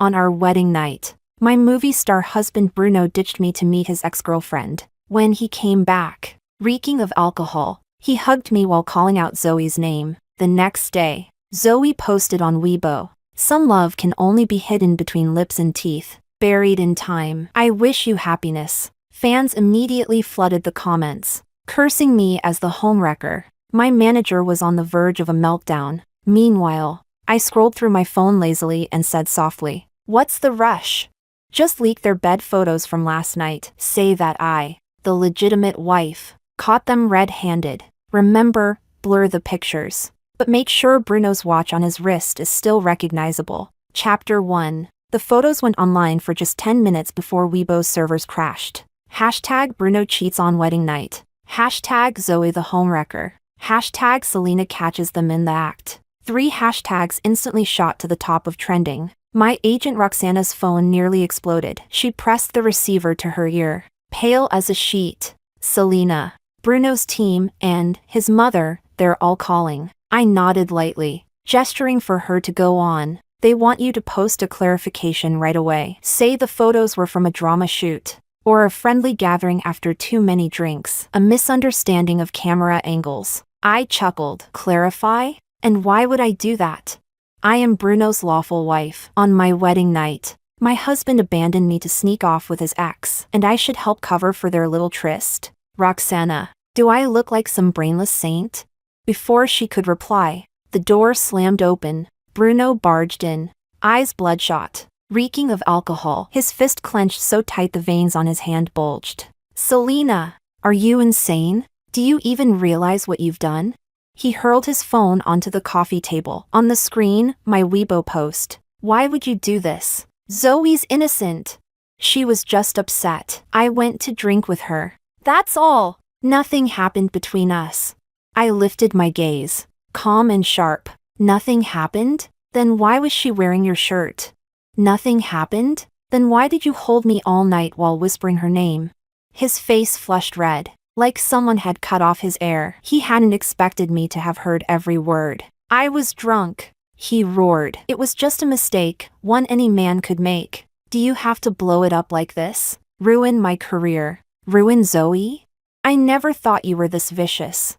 On our wedding night, my movie star husband Bruno ditched me to meet his ex-girlfriend. When he came back, reeking of alcohol, he hugged me while calling out Zoe's name. The next day, Zoe posted on Weibo, "Some love can only be hidden between lips and teeth, buried in time. I wish you happiness." Fans immediately flooded the comments, cursing me as the homewrecker. My manager was on the verge of a meltdown. Meanwhile, I scrolled through my phone lazily and said softly, "What's the rush? Just leak their bed photos from last night. Say that I, the legitimate wife, caught them red-handed. Remember, blur the pictures. But make sure Bruno's watch on his wrist is still recognizable." Chapter 1. The photos went online for just 10 minutes before Weibo's servers crashed. Hashtag Bruno cheats on wedding night. Hashtag Zoe the homewrecker. Hashtag Selena catches them in the act. 3 hashtags instantly shot to the top of trending. My agent Roxana's phone nearly exploded. She pressed the receiver to her ear. Pale as a sheet. "Selena, Bruno's team, and his mother, they're all calling." I nodded lightly, gesturing for her to go on. "They want you to post a clarification right away. Say the photos were from a drama shoot, or a friendly gathering after too many drinks. A misunderstanding of camera angles." I chuckled. Clarify? And why would I do that? I am Bruno's lawful wife. On my wedding night, my husband abandoned me to sneak off with his ex, and I should help cover for their little tryst. Roxana, do I look like some brainless saint? Before she could reply, the door slammed open. Bruno barged in, eyes bloodshot, reeking of alcohol. His fist clenched so tight the veins on his hand bulged. "Selena, are you insane? Do you even realize what you've done?" He hurled his phone onto the coffee table. On the screen, my Weibo post. "Why would you do this? Zoe's innocent. She was just upset. I went to drink with her. That's all. Nothing happened between us." I lifted my gaze, calm and sharp. "Nothing happened? Then why was she wearing your shirt?" "Nothing happened? Then why did you hold me all night while whispering her name?" His face flushed red, like someone had cut off his air. He hadn't expected me to have heard every word. "I was drunk," he roared. "It was just a mistake, one any man could make. Do you have to blow it up like this? Ruin my career? Ruin Zoe? I never thought you were this vicious."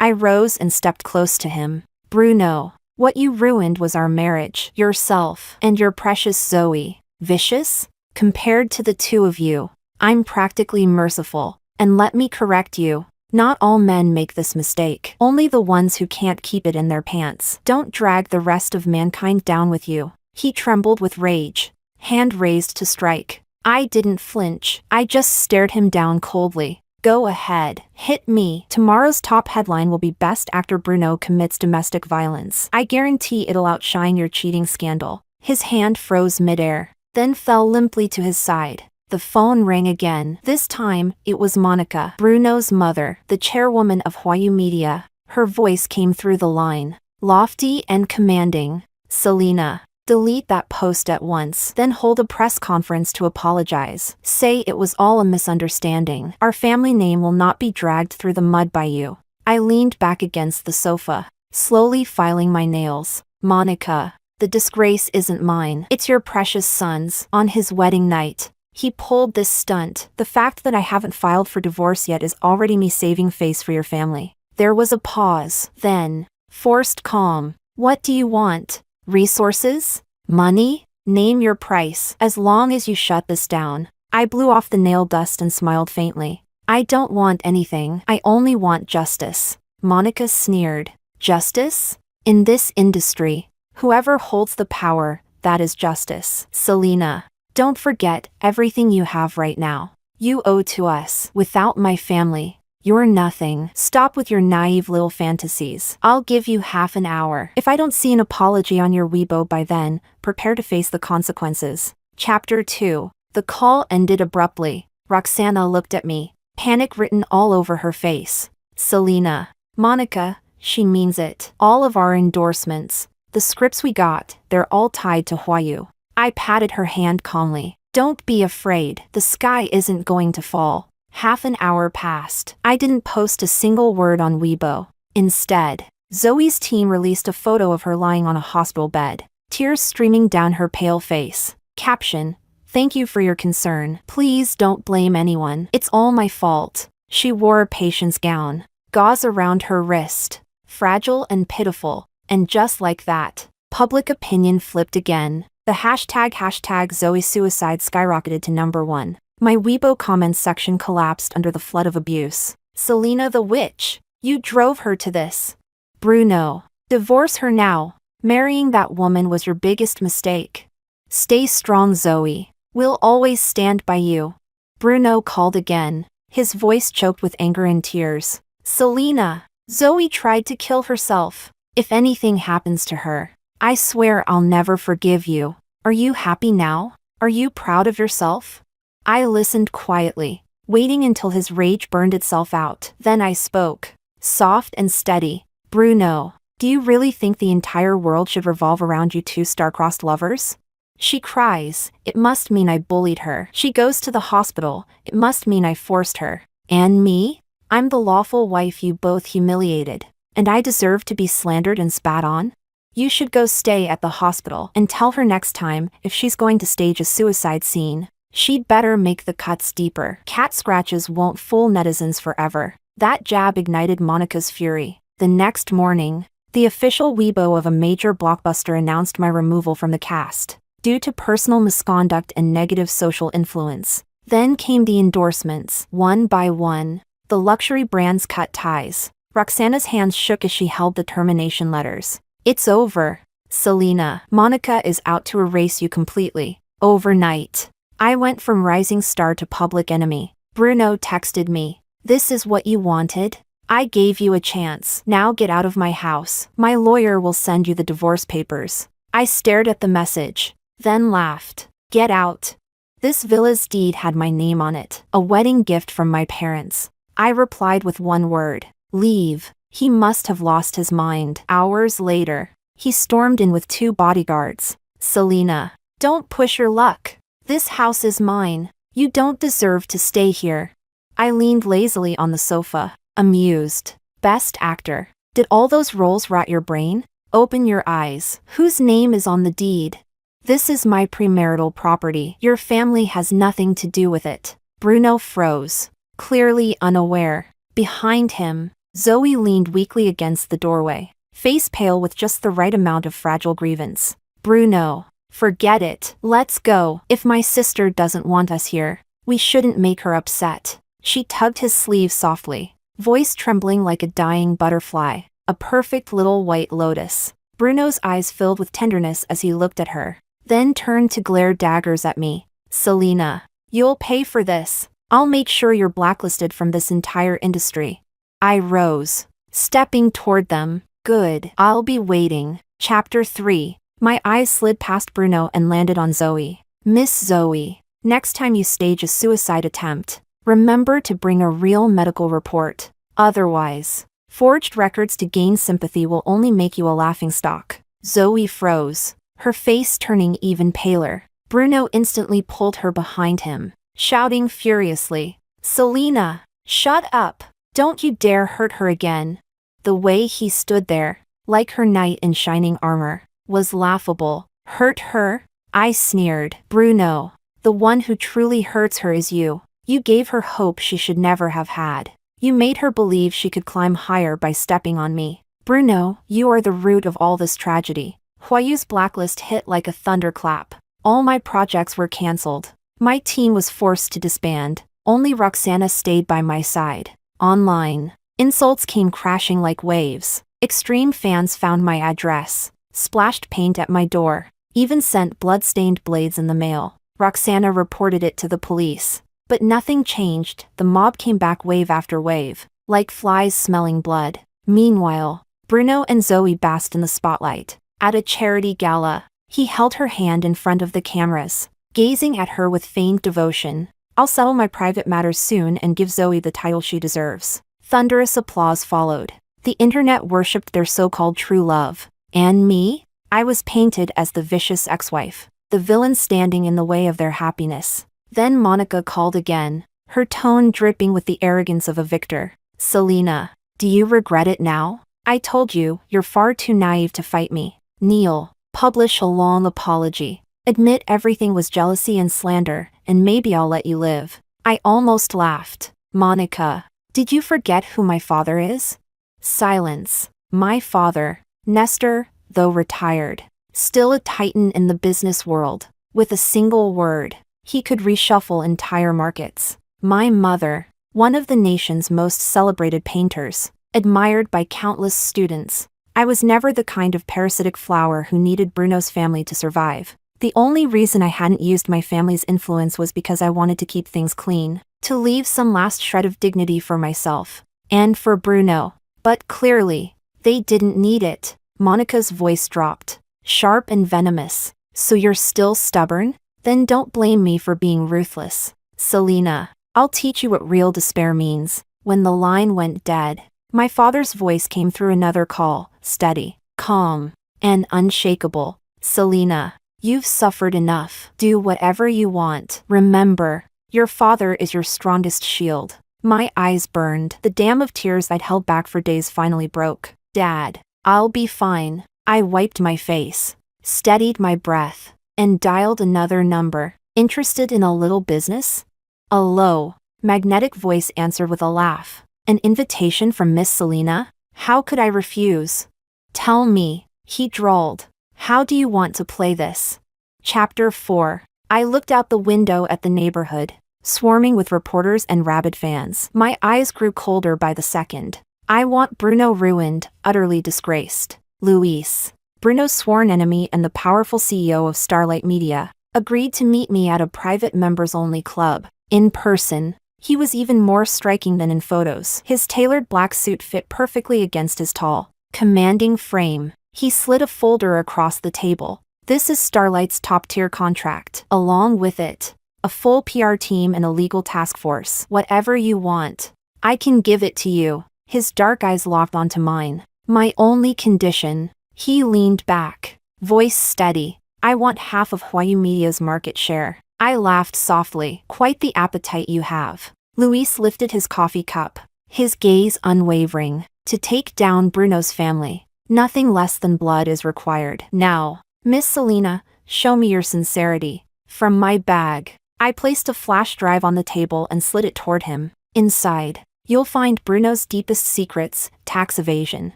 I rose and stepped close to him. "Bruno, what you ruined was our marriage, yourself, and your precious Zoe. Vicious? Compared to the two of you, I'm practically merciful. And let me correct you, not all men make this mistake. Only the ones who can't keep it in their pants. Don't drag the rest of mankind down with you." He trembled with rage, hand raised to strike. I didn't flinch. I just stared him down coldly. "Go ahead, hit me. Tomorrow's top headline will be Best Actor Bruno Commits Domestic Violence. I guarantee it'll outshine your cheating scandal." His hand froze midair, then fell limply to his side. The phone rang again. This time, it was Monica, Bruno's mother, the chairwoman of Huayu Media. Her voice came through the line, lofty and commanding. "Selena, delete that post at once, then hold a press conference to apologize. Say it was all a misunderstanding. Our family name will not be dragged through the mud by you." I leaned back against the sofa, slowly filing my nails. "Monica, the disgrace isn't mine. It's your precious son's. On his wedding night, he pulled this stunt. The fact that I haven't filed for divorce yet is already me saving face for your family." There was a pause, then, forced calm. "What do you want? Resources? Money? Name your price, as long as you shut this down." I blew off the nail dust and smiled faintly. "I don't want anything. I only want justice." Monica sneered. "Justice? In this industry, whoever holds the power, that is justice. Selena, don't forget everything you have right now. You owe to us. Without my family, you're nothing. Stop with your naive little fantasies. I'll give you half an hour. If I don't see an apology on your Weibo by then, prepare to face the consequences." Chapter 2. The call ended abruptly. Roxana looked at me, panic written all over her face. "Selena, Monica, she means it. All of our endorsements, the scripts we got, they're all tied to Huayu." I patted her hand calmly. "Don't be afraid. The sky isn't going to fall." Half an hour passed. I didn't post a single word on Weibo. Instead, Zoe's team released a photo of her lying on a hospital bed, tears streaming down her pale face. Caption: Thank you for your concern. Please don't blame anyone. It's all my fault. She wore a patient's gown, gauze around her wrist, fragile and pitiful, and just like that, public opinion flipped again. The hashtag Zoe suicide skyrocketed to #1. My Weibo comments section collapsed under the flood of abuse. Selena the witch, you drove her to this. Bruno, divorce her now. Marrying that woman was your biggest mistake. Stay strong, Zoe. We'll always stand by you. Bruno called again, his voice choked with anger and tears. Selena, Zoe tried to kill herself. If anything happens to her, I swear I'll never forgive you. Are you happy now? Are you proud of yourself? I listened quietly, waiting until his rage burned itself out. Then I spoke, soft and steady. Bruno, do you really think the entire world should revolve around you two star-crossed lovers? She cries, it must mean I bullied her. She goes to the hospital, it must mean I forced her. And me? I'm the lawful wife you both humiliated, and I deserve to be slandered and spat on? You should go stay at the hospital and tell her next time if she's going to stage a suicide scene, she'd better make the cuts deeper. Cat scratches won't fool netizens forever. That jab ignited Monica's fury. The next morning, the official Weibo of a major blockbuster announced my removal from the cast, due to personal misconduct and negative social influence. Then came the endorsements, one by one. The luxury brands cut ties. Roxana's hands shook as she held the termination letters. It's over. Selena, Monica is out to erase you completely. Overnight. I went from rising star to public enemy. Bruno texted me. This is what you wanted? I gave you a chance. Now get out of my house. My lawyer will send you the divorce papers. I stared at the message, then laughed. Get out. This villa's deed had my name on it, a wedding gift from my parents. I replied with one word. Leave. He must have lost his mind. Hours later, he stormed in with 2 bodyguards. Selena, don't push your luck. This house is mine. You don't deserve to stay here. I leaned lazily on the sofa, amused. Best actor. Did all those roles rot your brain? Open your eyes. Whose name is on the deed? This is my premarital property. Your family has nothing to do with it. Bruno froze, clearly unaware. Behind him, Zoe leaned weakly against the doorway, face pale with just the right amount of fragile grievance. Bruno, forget it. Let's go. If my sister doesn't want us here, we shouldn't make her upset. She tugged his sleeve softly, voice trembling like a dying butterfly, a perfect little white lotus. Bruno's eyes filled with tenderness as he looked at her, then turned to glare daggers at me. Selena, you'll pay for this. I'll make sure you're blacklisted from this entire industry. I rose, stepping toward them. Good, I'll be waiting. Chapter 3. My eyes slid past Bruno and landed on Zoe. Miss Zoe, next time you stage a suicide attempt, remember to bring a real medical report. Otherwise, forged records to gain sympathy will only make you a laughingstock. Zoe froze, her face turning even paler. Bruno instantly pulled her behind him, shouting furiously, Selena, shut up. Don't you dare hurt her again. The way he stood there, like her knight in shining armor, was laughable. Hurt her? I sneered. Bruno, the one who truly hurts her is you. You gave her hope she should never have had. You made her believe she could climb higher by stepping on me. Bruno, you are the root of all this tragedy. Huayu's blacklist hit like a thunderclap. All my projects were cancelled. My team was forced to disband. Only Roxana stayed by my side. Online, insults came crashing like waves. Extreme fans found my address, splashed paint at my door, even sent blood-stained blades in the mail. Roxana reported it to the police. But nothing changed. The mob came back wave after wave, like flies smelling blood. Meanwhile, Bruno and Zoe basked in the spotlight. At a charity gala, he held her hand in front of the cameras, gazing at her with feigned devotion. I'll settle my private matters soon and give Zoe the title she deserves. Thunderous applause followed. The internet worshipped their so-called true love. And me? I was painted as the vicious ex-wife, the villain standing in the way of their happiness. Then Monica called again, her tone dripping with the arrogance of a victor. Selena, do you regret it now? I told you, you're far too naive to fight me. Kneel, publish a long apology. Admit everything was jealousy and slander, and maybe I'll let you live. I almost laughed. Monica, did you forget who my father is? Silence. My father, Nestor, though retired, still a titan in the business world. With a single word, he could reshuffle entire markets. My mother, one of the nation's most celebrated painters, admired by countless students. I was never the kind of parasitic flower who needed Bruno's family to survive. The only reason I hadn't used my family's influence was because I wanted to keep things clean, to leave some last shred of dignity for myself, and for Bruno. But clearly, they didn't need it. Monica's voice dropped, sharp and venomous. So you're still stubborn? Then don't blame me for being ruthless. Selena, I'll teach you what real despair means. When the line went dead, my father's voice came through another call, steady, calm, and unshakable. Selena, you've suffered enough. Do whatever you want. Remember, your father is your strongest shield. My eyes burned. The dam of tears I'd held back for days finally broke. Dad, I'll be fine. I wiped my face, steadied my breath, and dialed another number. Interested in a little business? A low, magnetic voice answered with a laugh. An invitation from Miss Selena? How could I refuse? Tell me, he drawled. How do you want to play this? Chapter 4. I looked out the window at the neighborhood, swarming with reporters and rabid fans. My eyes grew colder by the second. I want Bruno ruined, utterly disgraced. Luis, Bruno's sworn enemy and the powerful CEO of Starlight Media, agreed to meet me at a private members-only club. In person, he was even more striking than in photos. His tailored black suit fit perfectly against his tall, commanding frame. He slid a folder across the table. This is Starlight's top-tier contract. Along with it, a full PR team and a legal task force. Whatever you want, I can give it to you. His dark eyes locked onto mine. My only condition. He leaned back, voice steady. I want half of Huayu Media's market share. I laughed softly. Quite the appetite you have. Luis lifted his coffee cup, his gaze unwavering. To take down Bruno's family, nothing less than blood is required. Now, Miss Selena, show me your sincerity. From my bag, I placed a flash drive on the table and slid it toward him. Inside, you'll find Bruno's deepest secrets, tax evasion,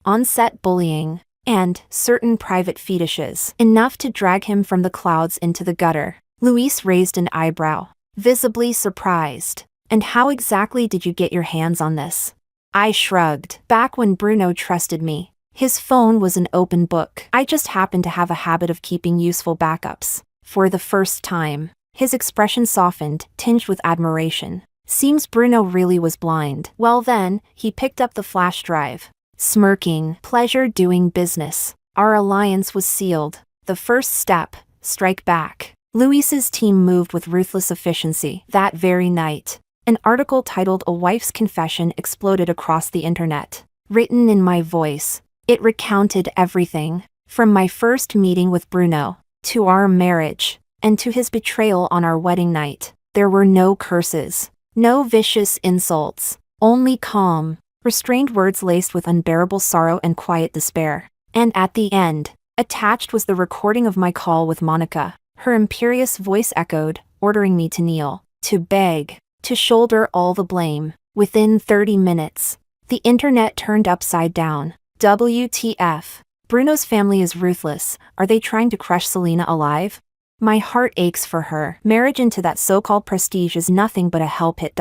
on-set bullying, and certain private fetishes. Enough to drag him from the clouds into the gutter. Luis raised an eyebrow, visibly surprised. And how exactly did you get your hands on this? I shrugged. Back when Bruno trusted me, his phone was an open book. I just happened to have a habit of keeping useful backups. For the first time, his expression softened, tinged with admiration. Seems Bruno really was blind. Well then, he picked up the flash drive, smirking. Pleasure doing business. Our alliance was sealed. The first step, strike back. Luis's team moved with ruthless efficiency. That very night, an article titled "A Wife's Confession" exploded across the internet. Written in my voice, it recounted everything, from my first meeting with Bruno, to our marriage, and to his betrayal on our wedding night. There were no curses, no vicious insults, only calm, restrained words laced with unbearable sorrow and quiet despair. And at the end, attached was the recording of my call with Monica. Her imperious voice echoed, ordering me to kneel, to beg, to shoulder all the blame. Within 30 minutes, the internet turned upside down. WTF? Bruno's family is ruthless. Are they trying to crush Selena alive? My heart aches for her. Marriage into that so-called prestige is nothing but a hell pit.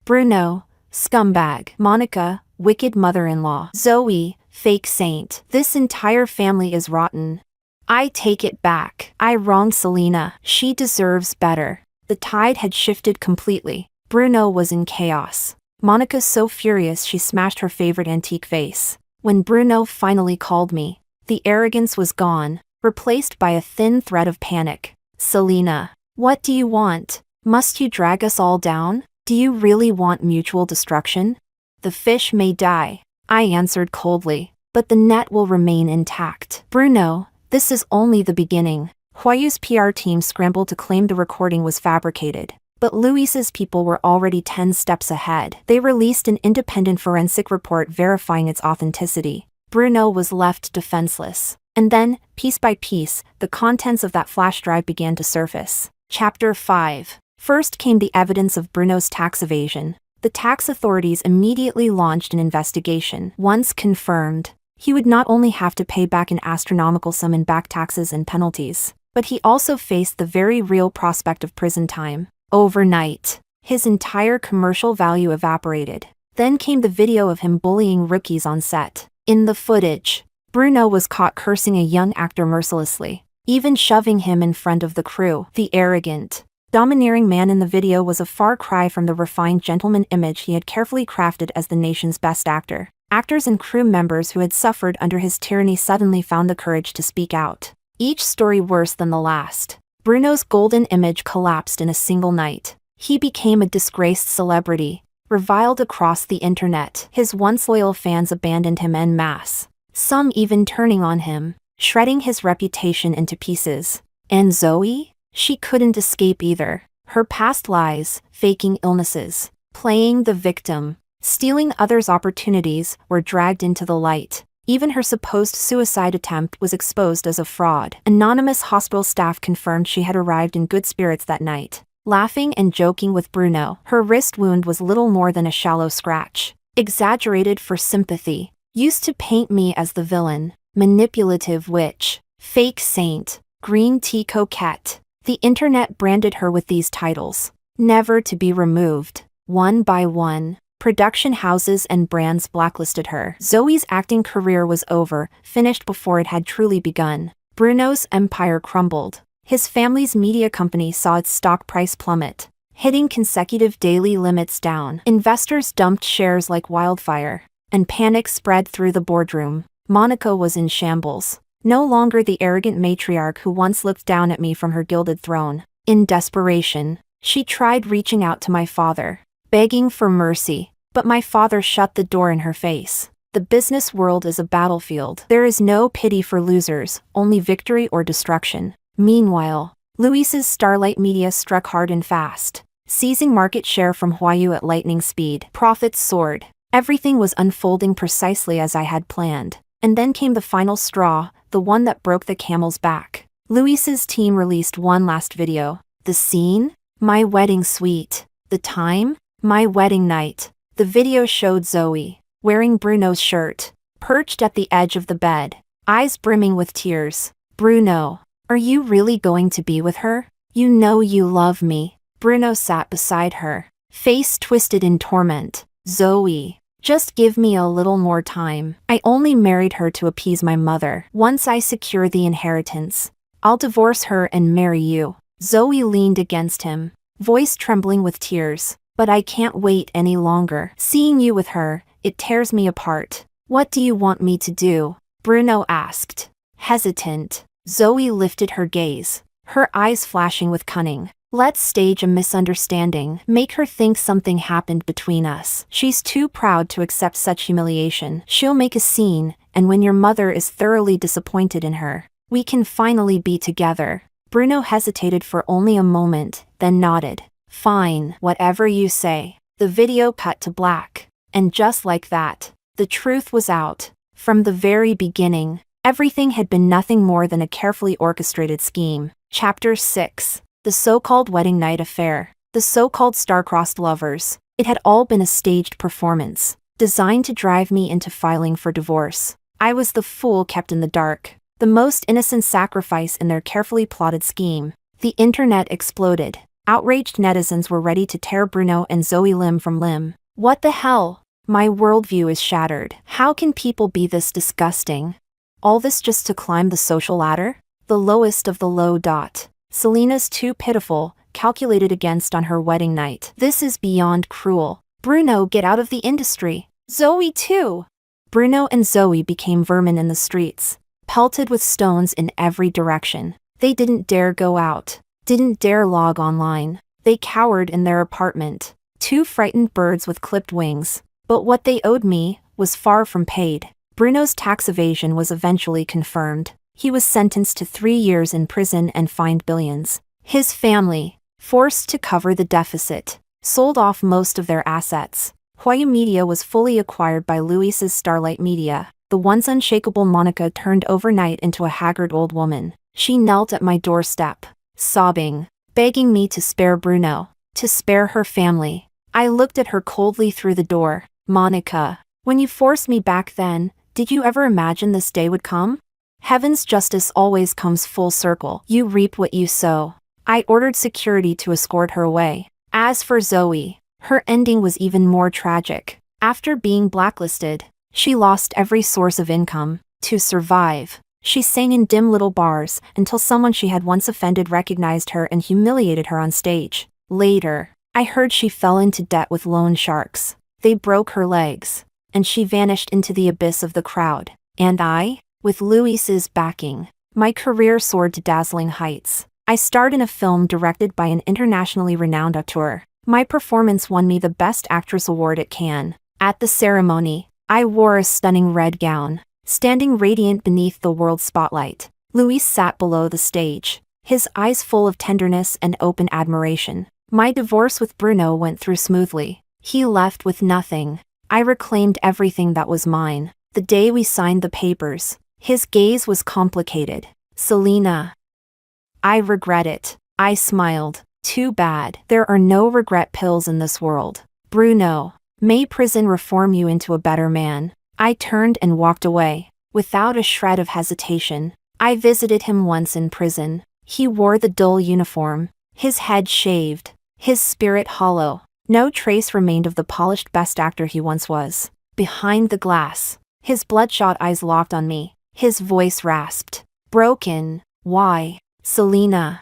Bruno, scumbag. Monica, wicked mother-in-law. Zoe, fake saint. This entire family is rotten. I take it back. I wronged Selena. She deserves better. The tide had shifted completely. Bruno was in chaos. Monica so furious she smashed her favorite antique vase. When Bruno finally called me, the arrogance was gone, replaced by a thin thread of panic. Selena, what do you want? Must you drag us all down? Do you really want mutual destruction? The fish may die, I answered coldly, but the net will remain intact. Bruno, this is only the beginning. Huayu's PR team scrambled to claim the recording was fabricated, but Luis's people were already 10 steps ahead. They released an independent forensic report verifying its authenticity. Bruno was left defenseless. And then, piece by piece, the contents of that flash drive began to surface. Chapter 5. First came the evidence of Bruno's tax evasion. The tax authorities immediately launched an investigation. Once confirmed, he would not only have to pay back an astronomical sum in back taxes and penalties, but he also faced the very real prospect of prison time. Overnight, his entire commercial value evaporated. Then came the video of him bullying rookies on set. In the footage, Bruno was caught cursing a young actor mercilessly, even shoving him in front of the crew. The arrogant, domineering man in the video was a far cry from the refined gentleman image he had carefully crafted as the nation's best actor. Actors and crew members who had suffered under his tyranny suddenly found the courage to speak out. Each story worse than the last. Bruno's golden image collapsed in a single night. He became a disgraced celebrity, reviled across the internet. His once loyal fans abandoned him en masse, some even turning on him, shredding his reputation into pieces. And Zoe? She couldn't escape either. Her past lies, faking illnesses, playing the victim, stealing others' opportunities were dragged into the light. Even her supposed suicide attempt was exposed as a fraud. Anonymous hospital staff confirmed she had arrived in good spirits that night, laughing and joking with Bruno. Her wrist wound was little more than a shallow scratch, exaggerated for sympathy. Used to paint me as the villain, manipulative witch, fake saint, green tea coquette. The internet branded her with these titles, never to be removed. One by one, production houses and brands blacklisted her. Zoe's acting career was over, finished before it had truly begun. Bruno's empire crumbled. His family's media company saw its stock price plummet, hitting consecutive daily limits down. Investors dumped shares like wildfire, and panic spread through the boardroom. Monica was in shambles. No longer the arrogant matriarch who once looked down at me from her gilded throne. In desperation, she tried reaching out to my father, begging for mercy, but my father shut the door in her face. The business world is a battlefield. There is no pity for losers, only victory or destruction. Meanwhile, Luis's Starlight Media struck hard and fast, seizing market share from Huayu at lightning speed. Profits soared. Everything was unfolding precisely as I had planned. And then came the final straw, the one that broke the camel's back. Luis's team released one last video. The scene? My wedding suite. The time? My wedding night. The video showed Zoe, wearing Bruno's shirt, perched at the edge of the bed, eyes brimming with tears. Bruno, are you really going to be with her? You know you love me. Bruno sat beside her, face twisted in torment. Zoe, just give me a little more time. I only married her to appease my mother. Once I secure the inheritance, I'll divorce her and marry you. Zoe leaned against him, voice trembling with tears. But I can't wait any longer. Seeing you with her, it tears me apart. What do you want me to do? Bruno asked, hesitant. Zoe lifted her gaze, her eyes flashing with cunning. Let's stage a misunderstanding. Make her think something happened between us. She's too proud to accept such humiliation. She'll make a scene, and when your mother is thoroughly disappointed in her, we can finally be together. Bruno hesitated for only a moment, then nodded. Fine, whatever you say. The video cut to black. And just like that, the truth was out. From the very beginning, everything had been nothing more than a carefully orchestrated scheme. Chapter 6. The so-called wedding night affair. The so-called star-crossed lovers. It had all been a staged performance, designed to drive me into filing for divorce. I was the fool kept in the dark, the most innocent sacrifice in their carefully plotted scheme. The internet exploded. Outraged netizens were ready to tear Bruno and Zoe limb from limb. What the hell? My worldview is shattered. How can people be this disgusting? All this just to climb the social ladder? The lowest of the low dot. Selena's too pitiful, calculated against on her wedding night. This is beyond cruel. Bruno, get out of the industry. Zoe too. Bruno and Zoe became vermin in the streets, pelted with stones in every direction. They didn't dare go out, didn't dare log online. They cowered in their apartment, two frightened birds with clipped wings. But what they owed me was far from paid. Bruno's tax evasion was eventually confirmed. He was sentenced to 3 years in prison and fined billions. His family, forced to cover the deficit, sold off most of their assets. Huayu Media was fully acquired by Luis's Starlight Media. the once unshakable Monica turned overnight into a haggard old woman. She knelt at my doorstep, sobbing, begging me to spare Bruno, to spare her family. I looked at her coldly through the door. Monica, when you forced me back then, did you ever imagine this day would come? Heaven's justice always comes full circle. You reap what you sow. I ordered security to escort her away. As for Zoe, her ending was even more tragic. After being blacklisted, she lost every source of income. To survive, she sang in dim little bars until someone she had once offended recognized her and humiliated her on stage. Later, I heard she fell into debt with loan sharks. They broke her legs, and she vanished into the abyss of the crowd. And I, with Luis's backing, my career soared to dazzling heights. I starred in a film directed by an internationally renowned auteur. My performance won me the Best Actress award at Cannes. At the ceremony, I wore a stunning red gown, standing radiant beneath the world's spotlight. Luis sat below the stage, his eyes full of tenderness and open admiration. My divorce with Bruno went through smoothly. He left with nothing. I reclaimed everything that was mine. The day we signed the papers, his gaze was complicated. Selena. I regret it. I smiled. Too bad. There are no regret pills in this world. Bruno, may prison reform you into a better man. I turned and walked away, without a shred of hesitation. I visited him once in prison. He wore the dull uniform, his head shaved, his spirit hollow. No trace remained of the polished best actor he once was. Behind the glass, his bloodshot eyes locked on me. His voice rasped. Broken. Why? Selena.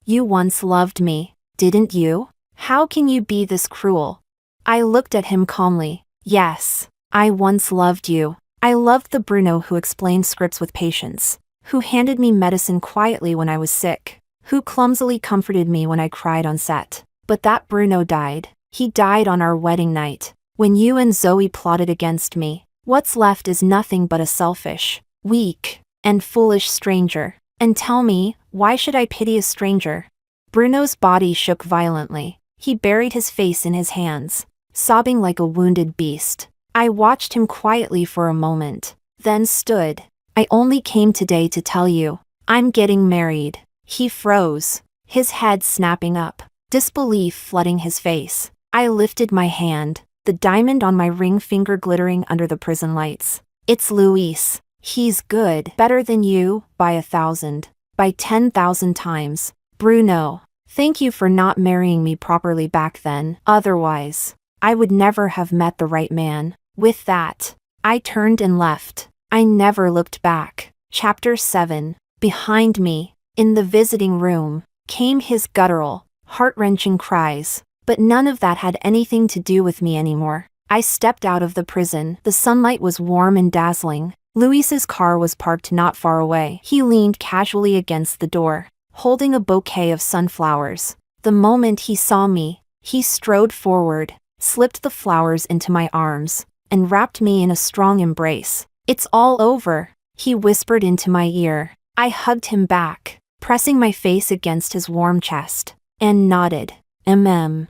You once loved me, didn't you? How can you be this cruel? I looked at him calmly. Yes, I once loved you. I loved the Bruno who explained scripts with patience, who handed me medicine quietly when I was sick, who clumsily comforted me when I cried on set. But that Bruno died. He died on our wedding night. When you and Zoe plotted against me, what's left is nothing but a selfish, weak, and foolish stranger. And tell me, why should I pity a stranger? Bruno's body shook violently. He buried his face in his hands, sobbing like a wounded beast. I watched him quietly for a moment, then stood. I only came today to tell you, I'm getting married. He froze, his head snapping up, disbelief flooding his face. I lifted my hand, the diamond on my ring finger glittering under the prison lights. It's Luis. He's good, better than you, by 1,000, by 10,000 times. Bruno, thank you for not marrying me properly back then. Otherwise, I would never have met the right man. With that, I turned and left. I never looked back. Chapter 7. Behind me, in the visiting room, came his guttural, heart-wrenching cries. But none of that had anything to do with me anymore. I stepped out of the prison. The sunlight was warm and dazzling. Luis's car was parked not far away. He leaned casually against the door, holding a bouquet of sunflowers. The moment he saw me, he strode forward, slipped the flowers into my arms, and wrapped me in a strong embrace. It's all over, he whispered into my ear. I hugged him back, pressing my face against his warm chest, and nodded.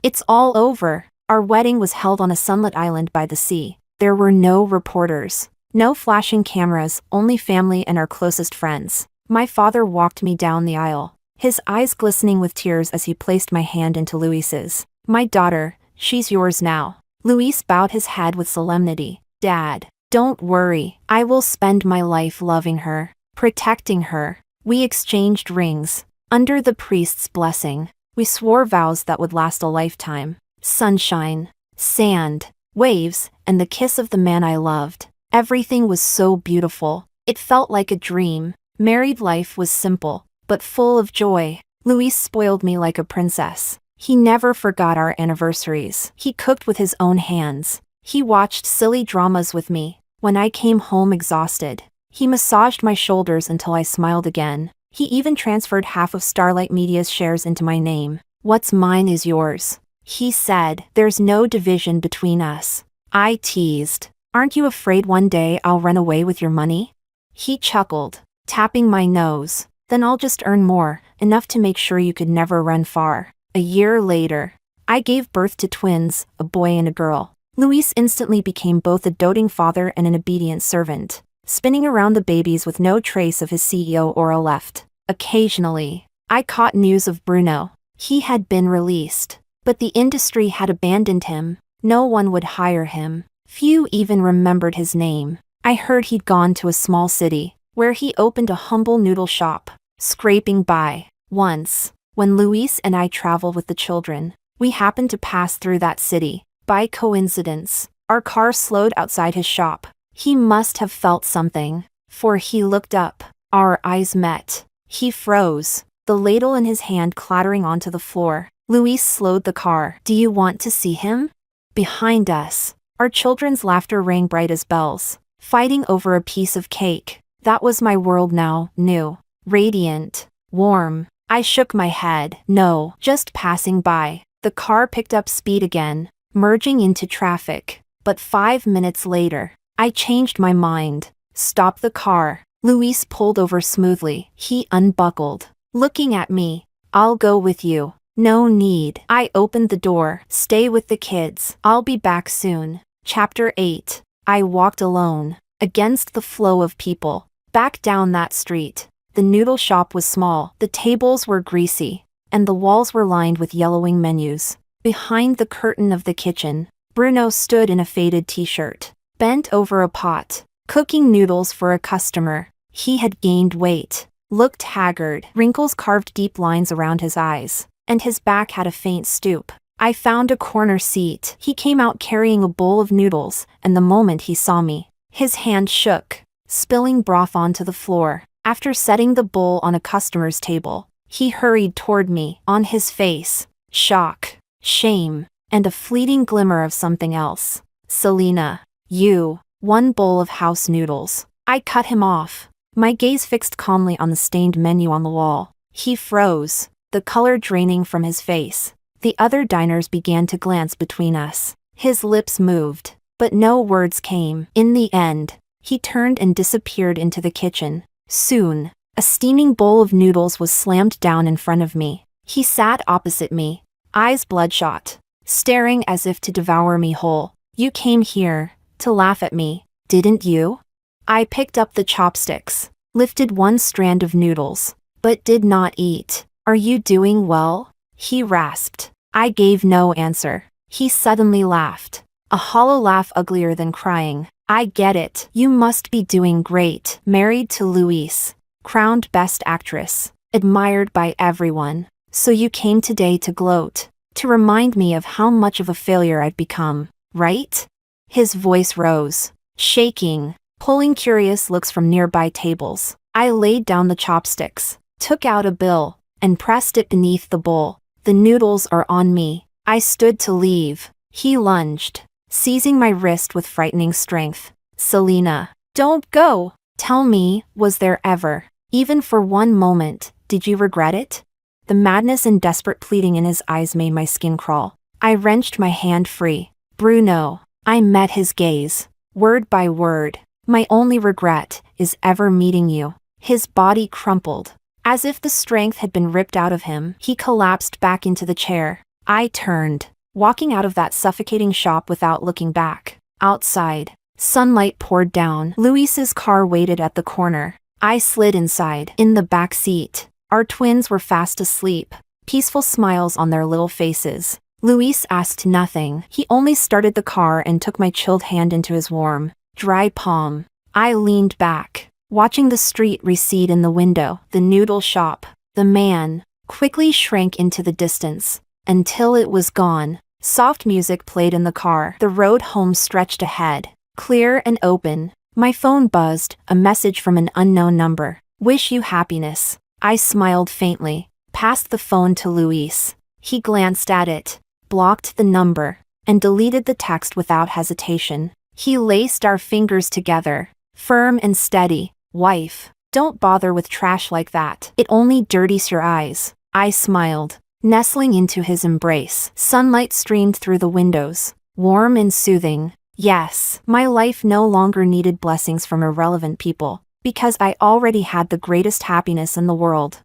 It's all over. Our wedding was held on a sunlit island by the sea. There were no reporters. No flashing cameras, only family and our closest friends. My father walked me down the aisle, his eyes glistening with tears as he placed my hand into Luis's. My daughter, she's yours now. Luis bowed his head with solemnity. Dad, don't worry. I will spend my life loving her, protecting her. We exchanged rings. Under the priest's blessing, we swore vows that would last a lifetime. Sunshine, sand, waves, and the kiss of the man I loved. Everything was so beautiful. It felt like a dream. Married life was simple, but full of joy. Luis spoiled me like a princess. He never forgot our anniversaries. He cooked with his own hands. He watched silly dramas with me. When I came home exhausted, he massaged my shoulders until I smiled again. He even transferred half of Starlight Media's shares into my name. What's mine is yours, he said. There's no division between us. I teased. Aren't you afraid one day I'll run away with your money? He chuckled, tapping my nose. Then I'll just earn more, enough to make sure you could never run far. A year later, I gave birth to twins, a boy and a girl. Luis instantly became both a doting father and an obedient servant, spinning around the babies with no trace of his CEO aura left. Occasionally, I caught news of Bruno. He had been released, but the industry had abandoned him. No one would hire him. Few even remembered his name. I heard he'd gone to a small city, where he opened a humble noodle shop, scraping by. Once, when Luis and I traveled with the children, we happened to pass through that city. By coincidence, our car slowed outside his shop. He must have felt something, for he looked up. Our eyes met. He froze, the ladle in his hand clattering onto the floor. Luis slowed the car. Do you want to see him? Behind us, our children's laughter rang bright as bells, fighting over a piece of cake. That was my world now, new, radiant, warm. I shook my head. No, just passing by. The car picked up speed again, merging into traffic. But 5 minutes later, I changed my mind. Stop the car. Luis pulled over smoothly. He unbuckled, looking at me. I'll go with you. No need. I opened the door. Stay with the kids. I'll be back soon. Chapter 8. I walked alone, against the flow of people, back down that street. The noodle shop was small, the tables were greasy, and the walls were lined with yellowing menus. Behind the curtain of the kitchen, Bruno stood in a faded t-shirt, bent over a pot, cooking noodles for a customer. He had gained weight, looked haggard, wrinkles carved deep lines around his eyes, and his back had a faint stoop. I found a corner seat. He came out carrying a bowl of noodles, and the moment he saw me, his hand shook, spilling broth onto the floor. After setting the bowl on a customer's table, he hurried toward me, on his face, shock, shame, and a fleeting glimmer of something else. Selena, you, one bowl of house noodles. I cut him off, my gaze fixed calmly on the stained menu on the wall. He froze, the color draining from his face. The other diners began to glance between us. His lips moved, but no words came. In the end, he turned and disappeared into the kitchen. Soon, a steaming bowl of noodles was slammed down in front of me. He sat opposite me, eyes bloodshot, staring as if to devour me whole. You came here to laugh at me, didn't you? I picked up the chopsticks, lifted one strand of noodles, but did not eat. Are you doing well? He rasped. I gave no answer. He suddenly laughed, a hollow laugh uglier than crying. I get it. You must be doing great. Married to Luis, crowned best actress, admired by everyone. So you came today to gloat, to remind me of how much of a failure I've become, right? His voice rose, shaking, pulling curious looks from nearby tables. I laid down the chopsticks, took out a bill, and pressed it beneath the bowl. The noodles are on me. I stood to leave. He lunged, seizing my wrist with frightening strength. Selena, don't go. Tell me, was there ever, even for one moment, did you regret it? The madness and desperate pleading in his eyes made my skin crawl. I wrenched my hand free. Bruno. I met his gaze, word by word. My only regret is ever meeting you. His body crumpled. As if the strength had been ripped out of him, he collapsed back into the chair. I turned, walking out of that suffocating shop without looking back. Outside, sunlight poured down. Luis's car waited at the corner. I slid inside. In the back seat, our twins were fast asleep, peaceful smiles on their little faces. Luis asked nothing. He only started the car and took my chilled hand into his warm, dry palm. I leaned back, watching the street recede in the window. The noodle shop, the man, quickly shrank into the distance, until it was gone. Soft music played in the car. The road home stretched ahead, clear and open. My phone buzzed, a message from an unknown number. Wish you happiness. I smiled faintly, passed the phone to Luis. He glanced at it, blocked the number, and deleted the text without hesitation. He laced our fingers together, firm and steady. Wife, don't bother with trash like that. It only dirties your eyes. I smiled, nestling into his embrace. Sunlight streamed through the windows, warm and soothing. Yes, my life no longer needed blessings from irrelevant people, because I already had the greatest happiness in the world.